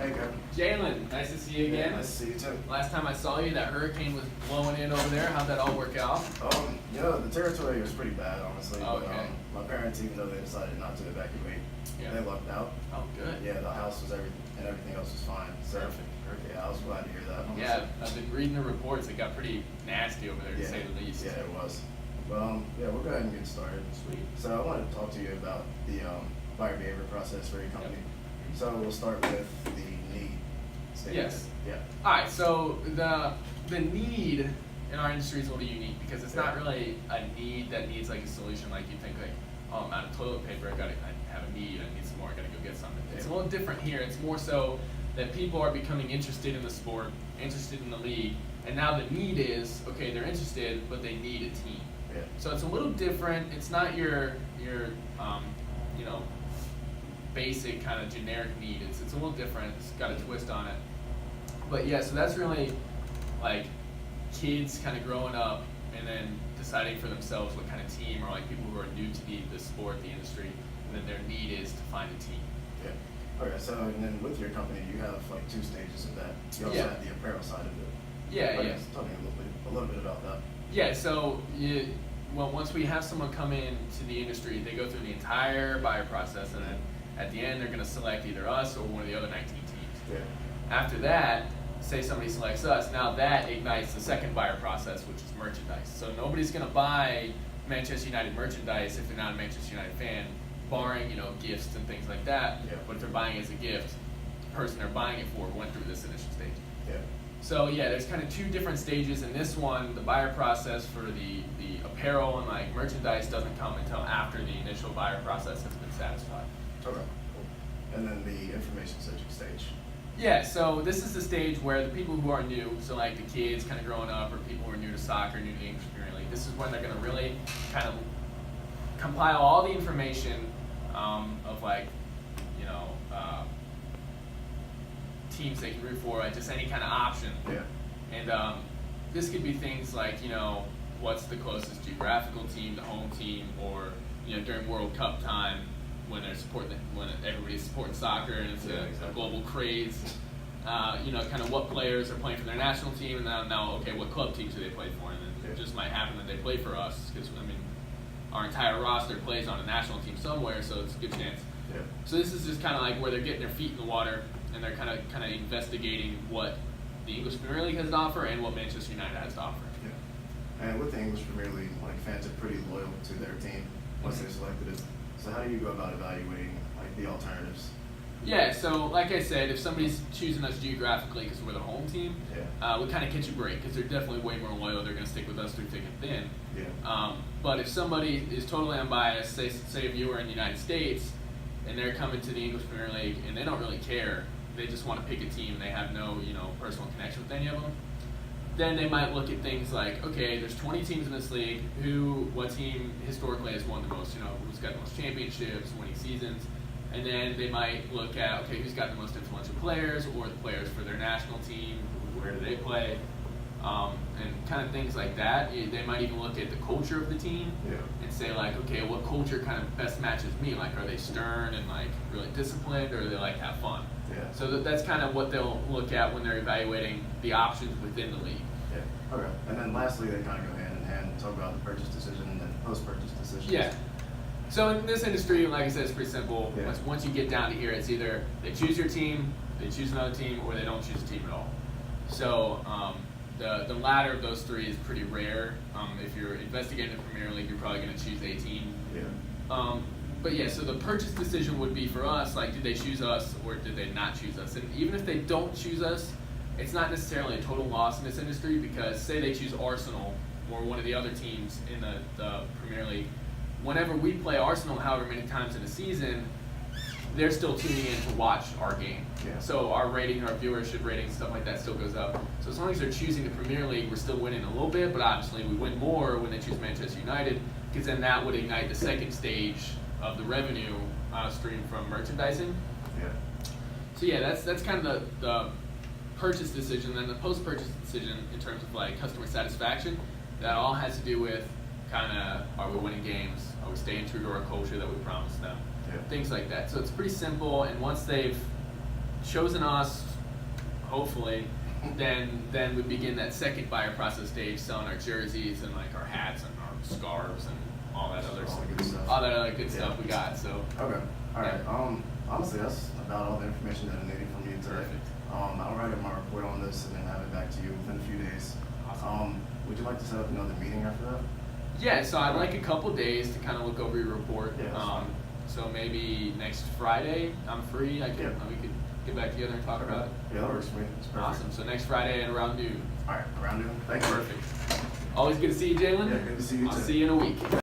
Hey, good. Jalen, nice to see you again. Yeah, nice to see you too. Last time I saw you, that hurricane was blowing in over there. How'd that all work out? The territory was pretty bad, honestly. Okay. But my parents, even though they decided not to evacuate, they lucked out. Oh, good. Yeah, the house was everything else was fine. So, Perfect. Yeah, I was glad to hear that. Honestly. Yeah, I've been reading the reports. It got pretty nasty over there, to say the least. Yeah, it was. But yeah, we'll go ahead and get started. Sweet. So I wanted to talk to you about the buyer behavior process for your company. Yep. So we'll start with the need stage. Yes. Yeah. All right. So the need in our industry is a little unique because it's not really a need that needs like a solution. Like you think like, oh, I'm out of toilet paper. I have a need. I need some more. I gotta go get something. It's a little different here. It's more so that people are becoming interested in the sport, interested in the league, and now the need is okay. They're interested, but they need a team. Yeah. So it's a little different. It's not your basic kind of generic need. It's a little different. It's got a twist on it. But yeah, so that's really like kids kind of growing up and then deciding for themselves what kind of team, or like people who are new to the sport, the industry, and then their need is to find a team. Yeah. Okay. So and then with your company, you have like two stages of that. You also have the apparel side of it. Yeah. Tell me a little bit about that. Yeah, so once we have someone come in to the industry, they go through the entire buyer process, and then at the end, they're going to select either us or one of the other 19 teams. Yeah. After that, say somebody selects us, now that ignites the second buyer process, which is merchandise. So nobody's going to buy Manchester United merchandise if they're not a Manchester United fan, barring gifts and things like that. Yeah. But if they're buying as a gift, the person they're buying it for went through this initial stage. Yeah. So yeah, there's kind of two different stages. In this one, the buyer process for the apparel and like merchandise doesn't come until after the initial buyer process has been satisfied. Okay, cool. And then the information stage. Yeah, so this is the stage where the people who are new, so like the kids kind of growing up, or people who are new to soccer, new to the English Premier League, this is when they're going to really kind of compile all the information of like, teams they can root for, like just any kind of option. Yeah. And this could be things like, what's the closest geographical team, the home team, or during World Cup time when when everybody's supporting soccer and it's a global craze. Kind of what players are playing for their national team, and now okay, what club teams do they play for? And then it just might happen that they play for us because our entire roster plays on a national team somewhere, so it's a good chance. Yeah. So this is just kind of like where they're getting their feet in the water and they're kind of investigating what the English Premier League has to offer and what Manchester United has to offer. Yeah. And with the English Premier League, like fans are pretty loyal to their team once they're selected it. So how do you go about evaluating like the alternatives? Yeah, so like I said, if somebody's choosing us geographically because we're the home team, we kind of catch a break because they're definitely way more loyal. They're going to stick with us through thick and thin. Yeah. But if somebody is totally unbiased, say if you were in the United States and they're coming to the English Premier League and they don't really care, they just want to pick a team and they have no personal connection with any of them, then they might look at things like, okay, there's 20 teams in this league. What team historically has won the most? Who's got the most championships, winning seasons? And then they might look at, okay, who's got the most influential players, or the players for their national team, where do they play, and kind of things like that. They might even look at the culture of the team and say like, okay, what culture kind of best matches me? Like, are they stern and like really disciplined, or do they like have fun? Yeah. So that's kind of what they'll look at when they're evaluating the options within the league. Yeah. Okay. And then lastly, they kind of go hand in hand and talk about the purchase decision and then post-purchase decisions. Yeah. So in this industry, like I said, it's pretty simple. Yeah. Once you get down to here, it's either they choose your team, they choose another team, or they don't choose a team at all. So the latter of those three is pretty rare. If you're investigating the Premier League, you're probably going to choose a team. Yeah. But yeah, so the purchase decision would be for us, like, did they choose us or did they not choose us? And even if they don't choose us, it's not necessarily a total loss in this industry, because say they choose Arsenal or one of the other teams in the Premier League. Whenever we play Arsenal, however many times in a season, they're still tuning in to watch our game. Yeah. So our rating, our viewership rating, stuff like that still goes up. So as long as they're choosing the Premier League, we're still winning a little bit, but obviously we win more when they choose Manchester United, because then that would ignite the second stage of the revenue stream from merchandising. Yeah. So yeah, that's kind of the purchase decision. Then the post-purchase decision in terms of like customer satisfaction, that all has to do with kind of, are we winning games? Are we staying true to our culture that we promised them? Yeah. Things like that. So it's pretty simple, and once they've chosen us, hopefully, then we begin that second buyer process stage, selling our jerseys and like our hats and our scarves and all that other All the good stuff. all that other good Yeah. stuff we got. So Okay. All right. Yeah. Honestly, that's about all the information that I needed from you today. Perfect. I'll write up my report on this and then have it back to you within a few days. Awesome. Would you like to set up another meeting after that? yeah, so I'd like a couple days to kind of look over your report. Yeah, that's fine. So maybe next Friday I'm free. Yeah. We could get back together and talk about it. Yeah, that works for me. It's perfect. Awesome. So next Friday at around noon. All right, around noon. Thank you. Perfect. Always good to see you, Jalen. Yeah, good to see you I'll too. see you in a week.